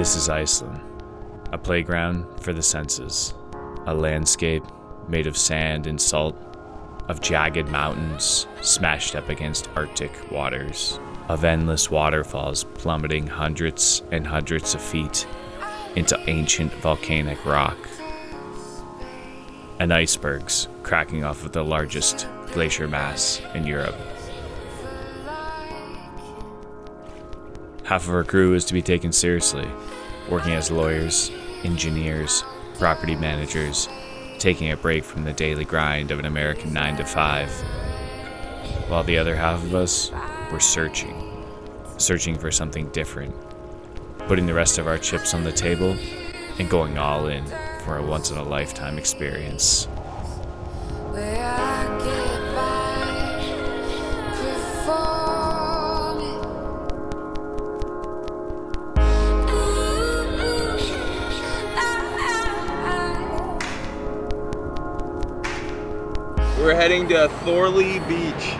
This is Iceland, a playground for the senses, a landscape made of sand and salt, of jagged mountains smashed up against Arctic waters, of endless waterfalls plummeting hundreds and hundreds of feet into ancient volcanic rock, and icebergs cracking off of the largest glacier mass in Europe. Half of our crew is to be taken seriously, working as lawyers, engineers, property managers, taking a break from the daily grind of an American 9-to-5, while the other half of us were searching for something different, putting the rest of our chips on the table and going all in for a once-in-a-lifetime experience. We're heading to Thorley Beach,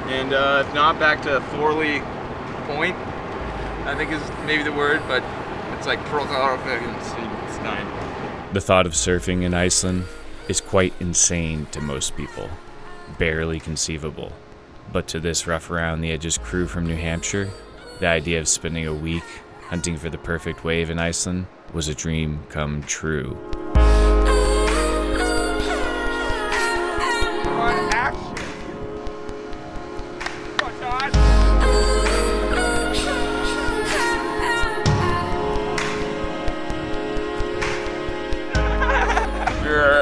and if not, back to Thorley Point, I think is maybe the word, but it's like it's 9. The thought of surfing in Iceland is quite insane to most people, barely conceivable. But to this rough around the edges crew from New Hampshire, the idea of spending a week hunting for the perfect wave in Iceland was a dream come true.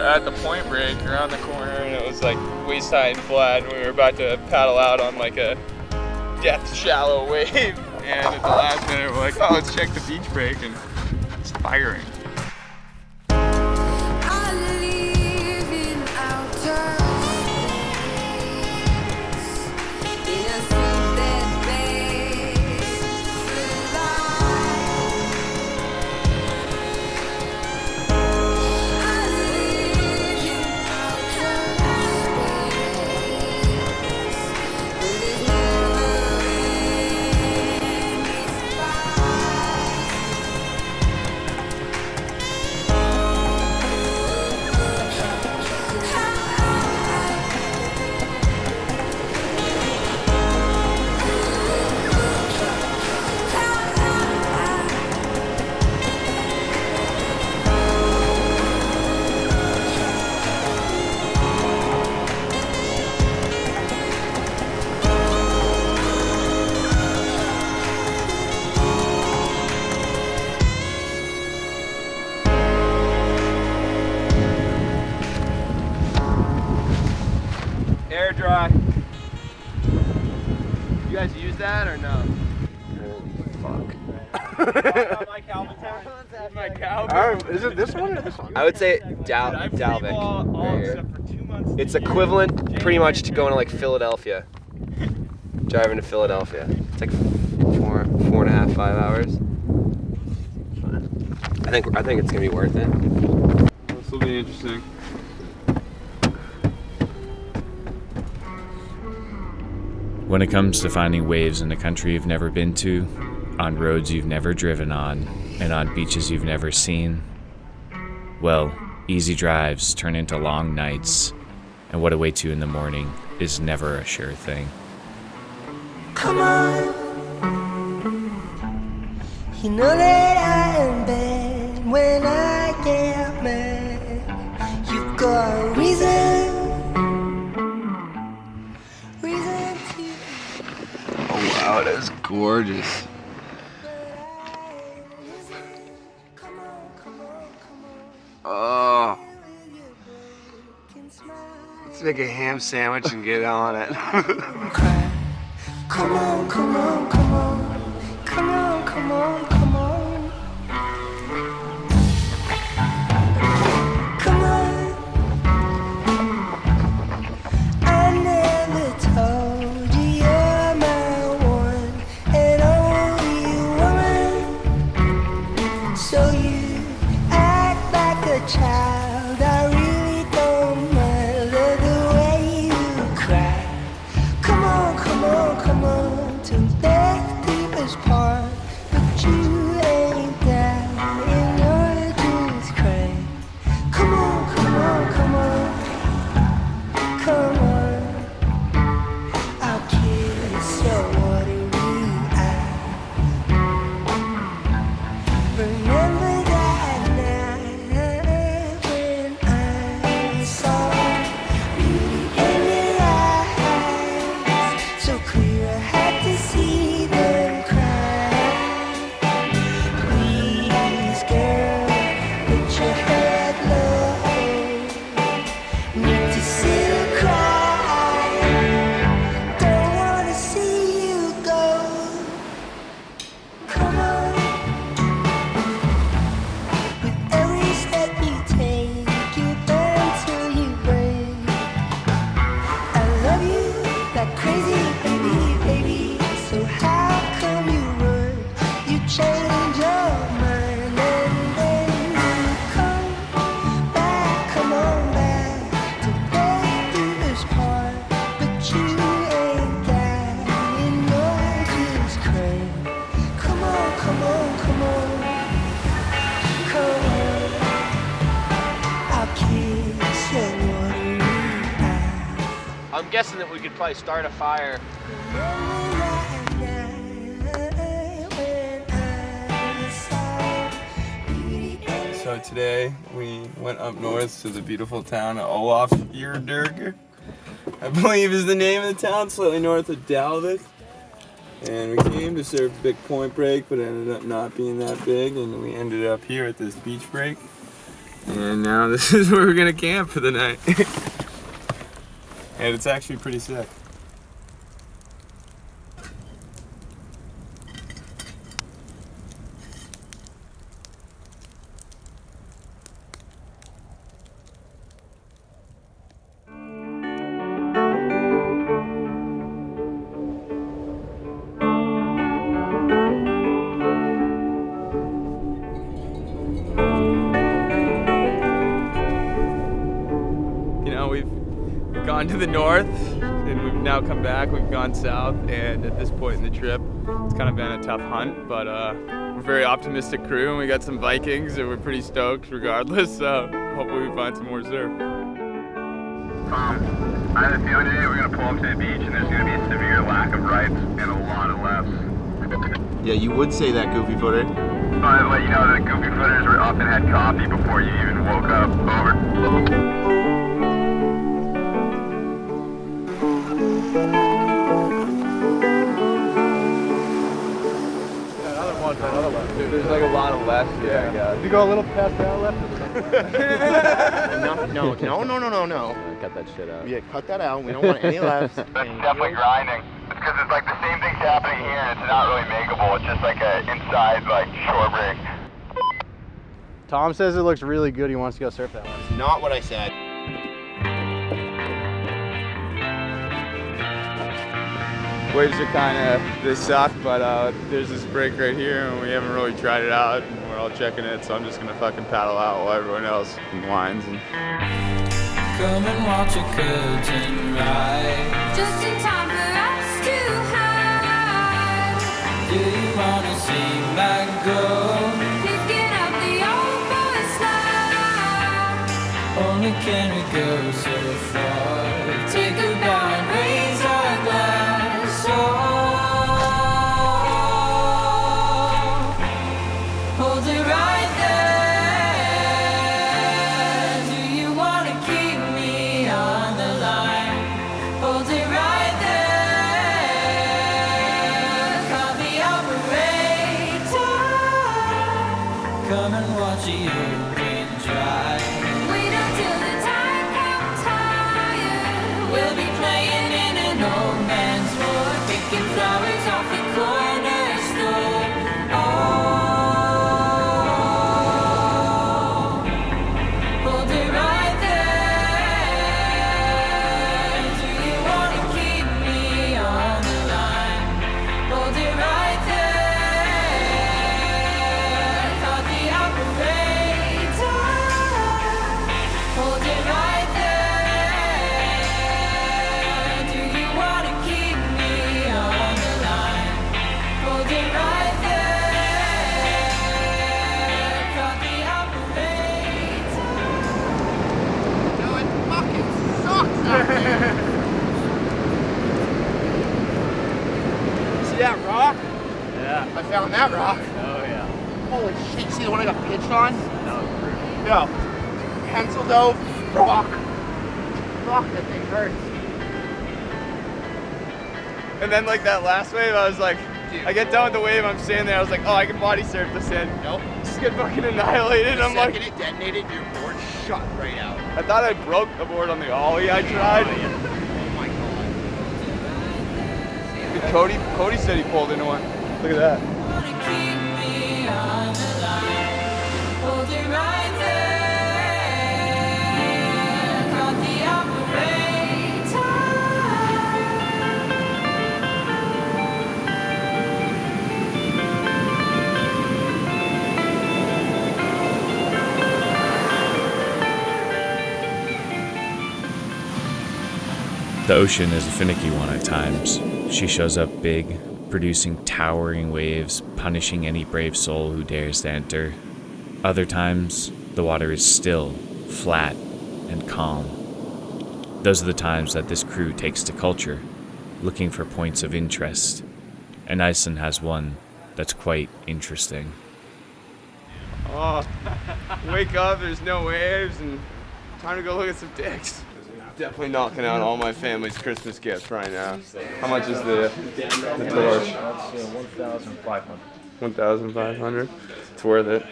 At the point break around the corner, and it was like waist high and flat, and we were about to paddle out on like a depth shallow wave, and at the last minute we're like, oh, let's check the beach break, and it's firing. Air dry. You guys use that or no? Fuck. My Calvin. Is it this one or this one? I would say Dalvik. It's equivalent pretty much to going to like Philadelphia. Driving to Philadelphia. It's like 4.5, 5 hours. I think it's gonna be worth it. This will be interesting. When it comes to finding waves in a country you've never been to, on roads you've never driven on, and on beaches you've never seen, well, easy drives turn into long nights, and what awaits you in the morning is never a sure thing. Come on, you know that I am bad when I get mad. You've got a reason to. Wow, that's gorgeous. Oh. Let's make a ham sandwich and get on it. Come on, come on, come on, come on, come on, come on. Come on. I never told you you're my one and only woman. So you act like a child. I really don't mind the way you cry. Come on, come on, come on, till death do us part. But you Remember that night when I saw beauty in your eyes, so clear I had to see them cry. Please, girl, put your head low. Need to see you cry. Don't wanna see you go. Come on. With every step you take, you burn till you break. I love you like crazy, baby, baby. So how come you run? You change your mind and then you come back, come on back to break through this part. But you ain't that, you know just crazy. Come on, come on, come on, come on. I'll kiss your watery eyes. I'm guessing that we could probably start a fire. So today we went up north to the beautiful town of Olafsfjordur, I believe is the name of the town, slightly north of Dalvik. And we came to surf a big point break, but it ended up not being that big, and we ended up here at this beach break. And now this is where we're gonna camp for the night. And it's actually pretty sick. We've gone to the north and we've now come back. We've gone south, and at this point in the trip it's kind of been a tough hunt, but we're a very optimistic crew and we got some Vikings and we're pretty stoked regardless, so hopefully we find some more surf. I have a feeling today we're going to pull up to the beach and there's going to be a severe lack of rights and a lot of lefts. Yeah, you would say that, Goofy Footer. So I'd let you know that goofy footers were up and had coffee before you even woke up. Over. There's like a lot of left. Yeah. You go a little past that left. No. Cut that shit out. Yeah, cut that out. We don't want any lefts. That's definitely grinding. It's because it's like the same thing's happening here and it's not really makeable. It's just like a inside like shore break. Tom says it looks really good. He wants to go surf that one. It's not what I said. Waves are they suck, but there's this break right here and we haven't really tried it out and we're all checking it, so I'm just gonna fucking paddle out while everyone else whines. And come and watch a curtain ride, just in time for us to hide. Do you wanna see my girl picking up the old boy slide? Only can we go so far? Take a bow and raise our glass. Hold it right there. Do you want to keep me on the line? Hold it right there. Call the operator. Come and watch the ocean dry. Wait until the time comes higher. We'll be playing in an old man's ward, picking flowers off the corner store. Oh, hold it right there. Do you want to keep me on the line? Hold it right there. Call the operator. Hold it right there. Do you want to keep me on the line? Holy shit, see the one I got pitched on? No. Pencil though, fuck. Fuck, that thing hurts. And then like that last wave, I was like, I get done with the wave, I'm standing there, I was like, oh, I can body surf this in. Nope. Just get fucking annihilated. The I'm like, second it detonated, your board shot right out. I thought I broke the board on the ollie I tried. Oh my god. Cody said he pulled into one. Look at that. Wanna keep me on the line, hold it right there, caught the operator. The ocean is a finicky one at times. She shows up big, producing towering waves, punishing any brave soul who dares to enter. Other times, the water is still, flat, and calm. Those are the times that this crew takes to culture, looking for points of interest. And Iceland has one that's quite interesting. Oh, wake up, there's no waves, and time to go look at some dicks. Definitely knocking out all my family's Christmas gifts right now. How much is the torch? 1,500. 1,500. It's worth it.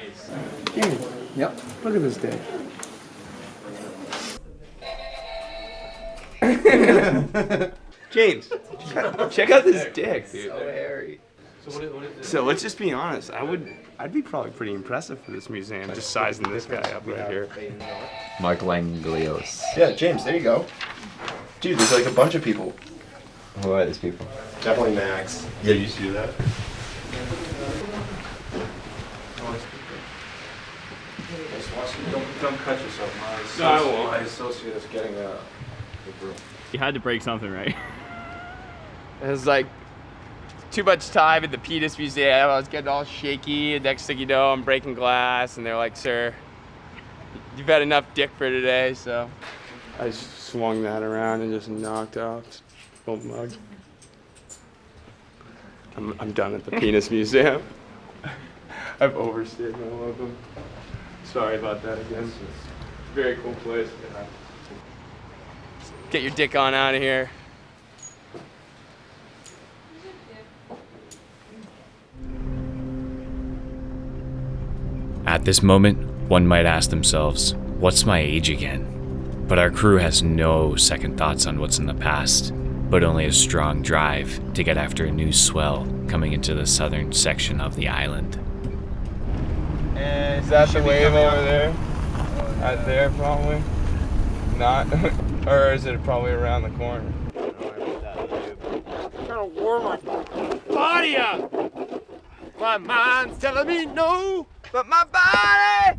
Yep. Look at this dick. James, check out this dick, dude. So hairy. So let's just be honest. I'd be probably pretty impressive for this museum, just sizing this guy up right here. Mark Langlios. Yeah, James, there you go. Dude, there's like a bunch of people. Who are these people? Definitely Max. Yeah, you used to do that. Don't cut yourself. I won't. My associate is getting a broom. You had to break something, right? It was like too much time at the Penis Museum. I was getting all shaky, and next thing you know, I'm breaking glass, and they're like, sir, you've had enough dick for today, so. I just swung that around and just knocked off old mug. I'm done at the Penis Museum. I've overstayed my welcome. Sorry about that again. It's a very cool place. Yeah. Get your dick on out of here. At this moment, one might ask themselves, what's my age again? But our crew has no second thoughts on what's in the past, but only a strong drive to get after a new swell coming into the southern section of the island. Is that the wave over there? Right there, probably? Not? Or is it probably around the corner? I'm trying to warm my body up. My mind's telling me no, but my body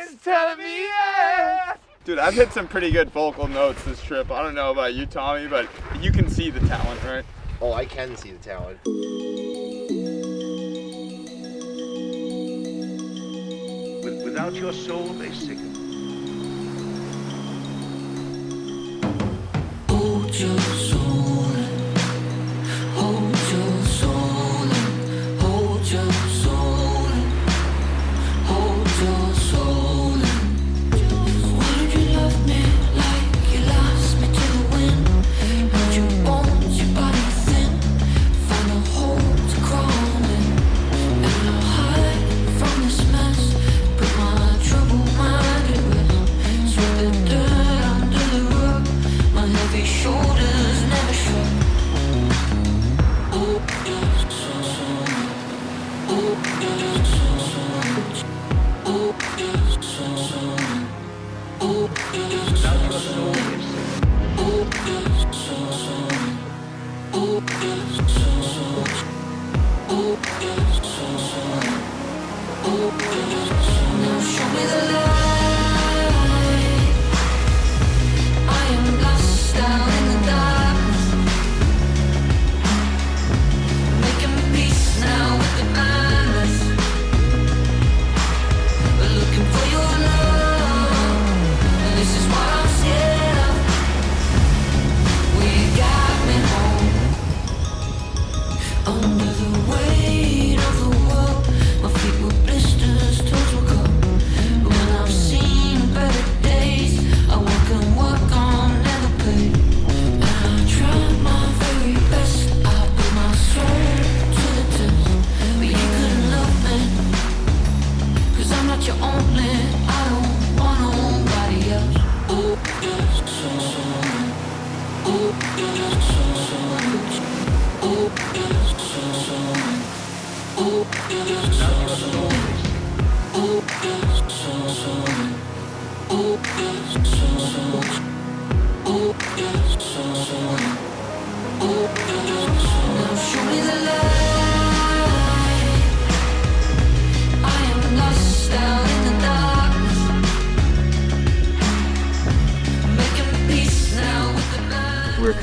is telling me yeah. Dude, I've hit some pretty good vocal notes this trip. I don't know about you, Tommy, but you can see the talent, right? Oh, I can see the talent. Without your soul, they sicken. Hold your soul, hold your soul, hold your soul, hold your soul. Why did you love me like you lost me to the wind? Held your bones, your body thin, found a hole to crawl in, and I'll hide from this mess. Put my troubled mind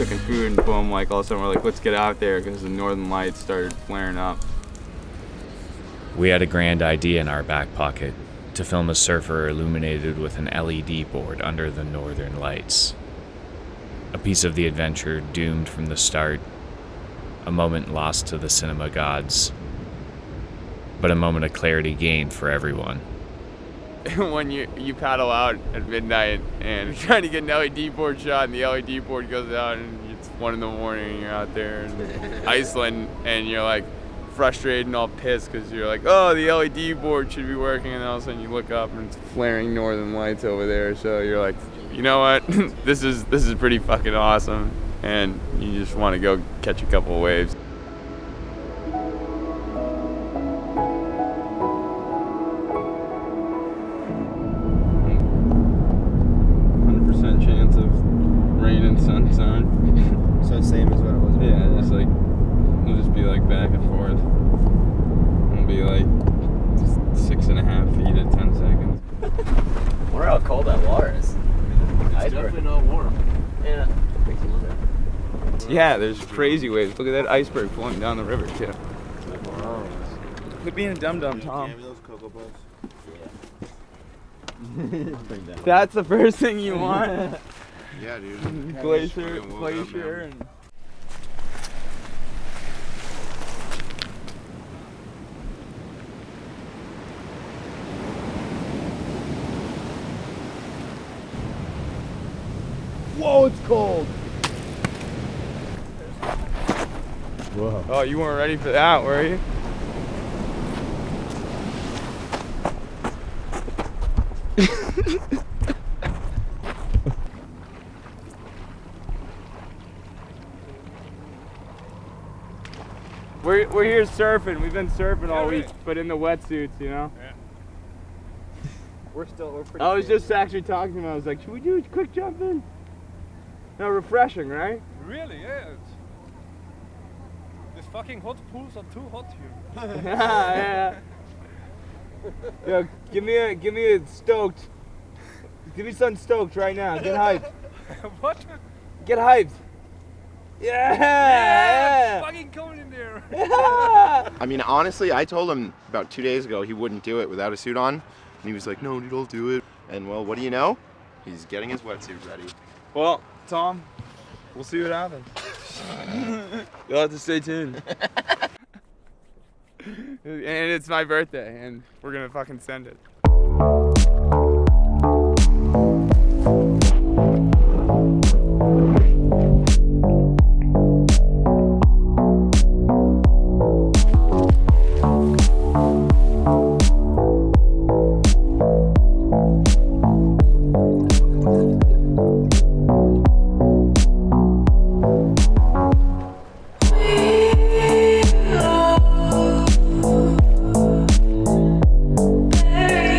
cooking food, and boom, like all of a sudden we're like, let's get out there because the northern lights started flaring up. We had a grand idea in our back pocket to film a surfer illuminated with an LED board under the northern lights. A piece of the adventure doomed from the start, a moment lost to the cinema gods, but a moment of clarity gained for everyone. When you paddle out at midnight and you're trying to get an LED board shot and the LED board goes out and it's 1 in the morning and you're out there in Iceland and you're like frustrated and all pissed because you're like, oh, the LED board should be working, and all of a sudden you look up and it's flaring northern lights over there, so you're like, you know what, this is pretty fucking awesome, and you just want to go catch a couple of waves. Chance of rain and sunshine. So same as what it was. Yeah, just like we'll just be like back and forth. It'll be like 6.5 feet at 10 seconds. I wonder how cold that water is. It's definitely not warm. Yeah. Yeah, there's crazy waves. Look at that iceberg flowing down the river too. Wow. Quit being a dum-dum, Tom. Those Cocoa Puffs. That's the first thing you want. Yeah, dude. Glacier, and. Whoa, it's cold. Whoa. Oh, you weren't ready for that, were you? We're here surfing. We've been surfing all week, but in the wetsuits, you know. Yeah. We're pretty. I was just actually talking to him. I was like, should we do a quick jump in? No, refreshing, right? Really, yeah. These fucking hot pools are too hot here. Yeah. Yo, give me a stoked. Give me something stoked right now. Get hyped. What? Get hyped. Yeah. It's fucking cold in there. I mean, honestly, I told him about 2 days ago he wouldn't do it without a suit on. And he was like, no, dude, I'll do it. And well, what do you know? He's getting his wetsuit ready. Well, Tom, we'll see what happens. You'll have to stay tuned. And it's my birthday, and we're gonna fucking send it. Hey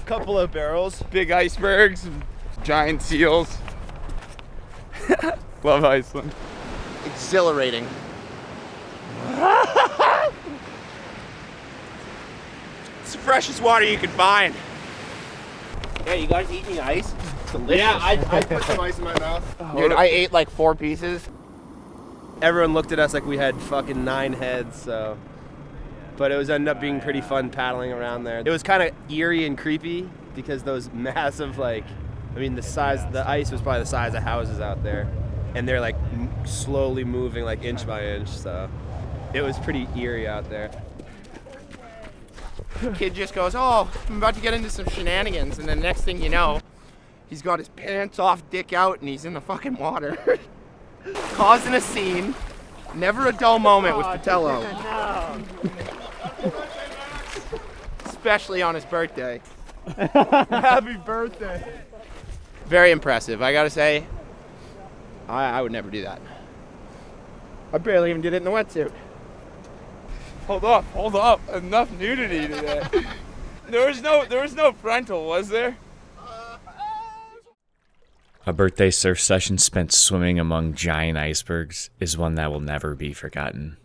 Couple of barrels. Big icebergs, giant seals. Love Iceland. Exhilarating. It's the freshest water you can find. Yeah, you guys eating ice? It's delicious. Yeah, I put some ice in my mouth. Dude, I ate like 4 pieces. Everyone looked at us like we had fucking 9 heads, so. But it was ended up being pretty fun paddling around there. It was kind of eerie and creepy because those massive, like, I mean, the ice was probably the size of houses out there. And they're like slowly moving like inch by inch, so it was pretty eerie out there. Kid just goes, oh, I'm about to get into some shenanigans. And then next thing you know, he's got his pants off, dick out, and he's in the fucking water. Causing a scene. Never a dull moment with Patello. Especially on his birthday. Happy birthday. Very impressive, I gotta say. I would never do that. I barely even did it in the wetsuit. Hold up. Enough nudity today. There was no frontal, was there? A birthday surf session spent swimming among giant icebergs is one that will never be forgotten.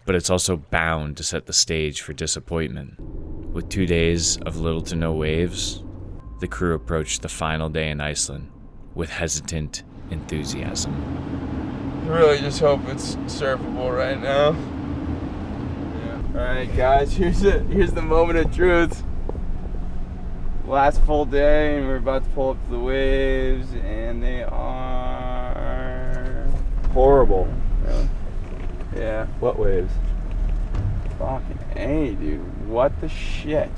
But it's also bound to set the stage for disappointment. With 2 days of little to no waves, the crew approached the final day in Iceland with hesitant enthusiasm. I really just hope it's surfable right now. Yeah. Alright guys, here's the moment of truth. Last full day and we're about to pull up to the waves and they are horrible. Really? Yeah. What waves? Fucking A, dude. What the shit?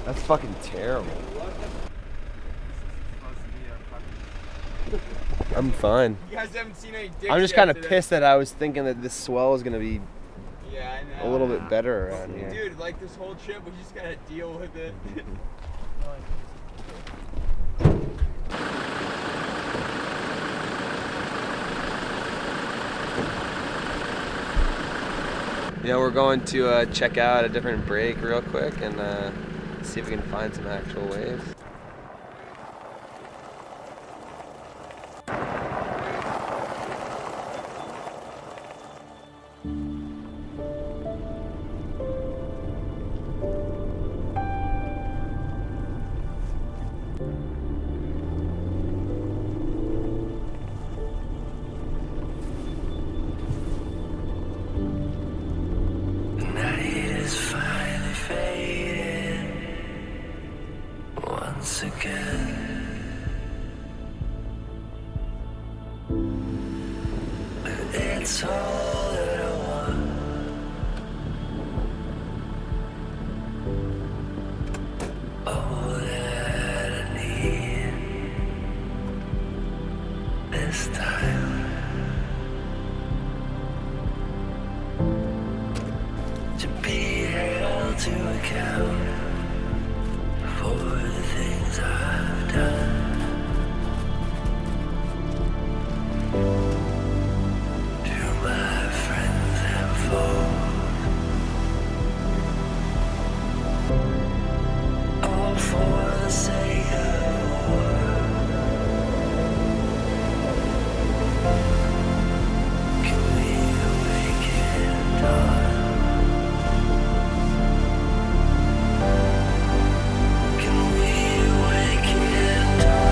That's fucking terrible. I'm fine. You guys haven't seen any dicks I'm just yet kind of today. pissed that I was thinking that this swell was gonna be Yeah, I know. a little bit better around here. Dude, like this whole trip, we just gotta deal with it. Yeah, we're going to check out a different break real quick and see if we can find some actual waves. Once again, it's all that I want. All that I need this time to be held to account for the things I've done. To my friends and foes, all for the sake of war. Can we awaken dawn? Can we awaken dawn?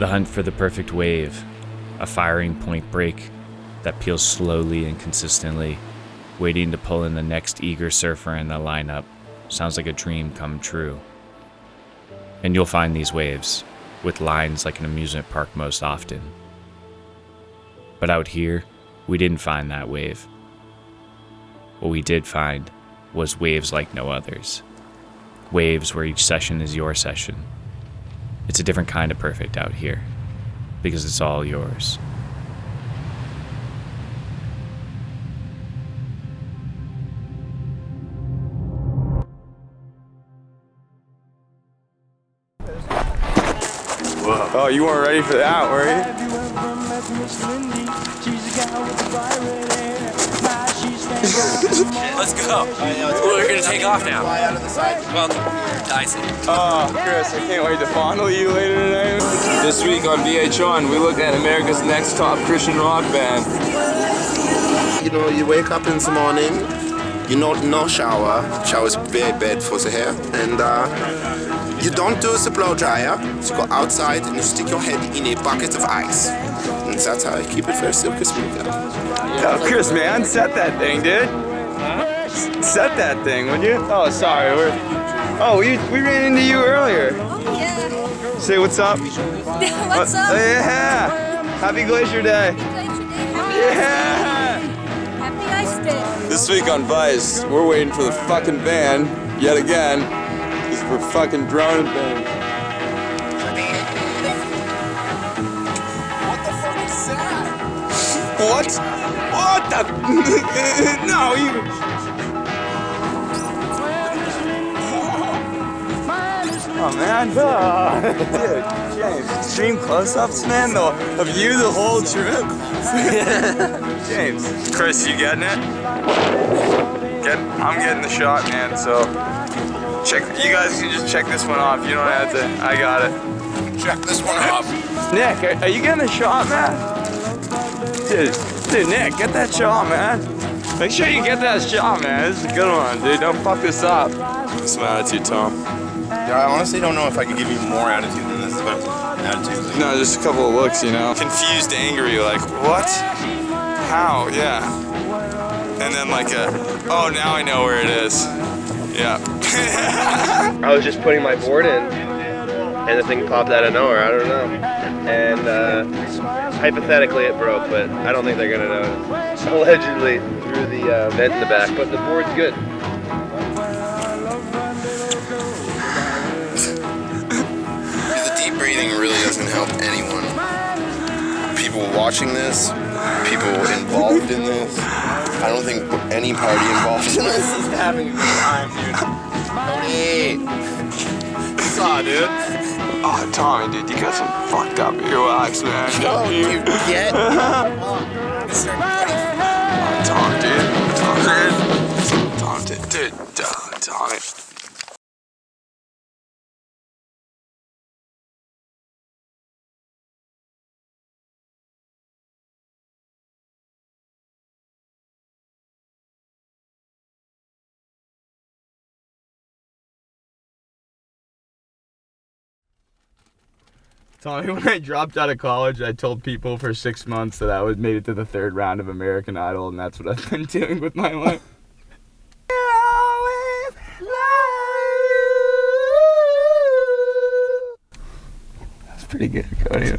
The hunt for the perfect wave, a firing point break that peels slowly and consistently, waiting to pull in the next eager surfer in the lineup, sounds like a dream come true. And you'll find these waves, with lines like an amusement park most often. But out here, we didn't find that wave. What we did find was waves like no others. Waves where each session is your session. It's a different kind of perfect out here, because it's all yours. Oh, you weren't ready for that, were you? Let's go. We're gonna take off now. Welcome to Iceland. Oh, Chris, I can't wait to fondle you later tonight. This week on VH1, we look at America's Next Top Christian Rock Band. You know, you wake up in the morning, you know, no shower. Shower's very bad for the hair. And you don't do the blow dryer. So you go outside and you stick your head in a bucket of ice. And that's how I keep it very silky smooth. Yo, Chris, man, set that thing, dude. Huh? Set that thing, would you? Oh, sorry. We ran into you earlier. Oh, yeah. Say what's up. What's up? Yeah. Happy Glacier Day. Yeah. Happy Ice Day. This week on Vice, we're waiting for the fucking van yet again, because we're fucking droning things. What the fuck is that? What? What the? No, you. Oh man, dude, James, extreme close-ups, man, though, of you the whole trip. James, Chris, you getting it? I'm getting the shot, man. So check. You guys can just check this one off. You don't have to. I got it. Check this one off. Nick, are you getting the shot, man? Dude, Nick, get that shot, man. Make sure you get that shot, man. This is a good one, dude. Don't fuck this up. Some attitude, Tom. Yeah, I honestly don't know if I could give you more attitude than this, but attitude. No, just a couple of looks, you know. Confused, angry, like, what? How? Yeah. And then like oh, now I know where it is. Yeah. I was just putting my board in, and the thing popped out of nowhere. I don't know. And hypothetically it broke, but I don't think they're gonna notice. Allegedly through the vent in the back, but the board's good. The deep breathing really doesn't help anyone. People watching this, people involved in this, I don't think any party involved in this is having a good time, dude. Tony! Saw, dude. Oh, Tommy, dude, you got some fucked up earwax, man. Oh, you get? Oh, Tom, dude. Tommy. Tommy, when I dropped out of college, I told people for 6 months that I made it to the 3rd round of American Idol, and that's what I've been doing with my life. That's pretty good, Cody.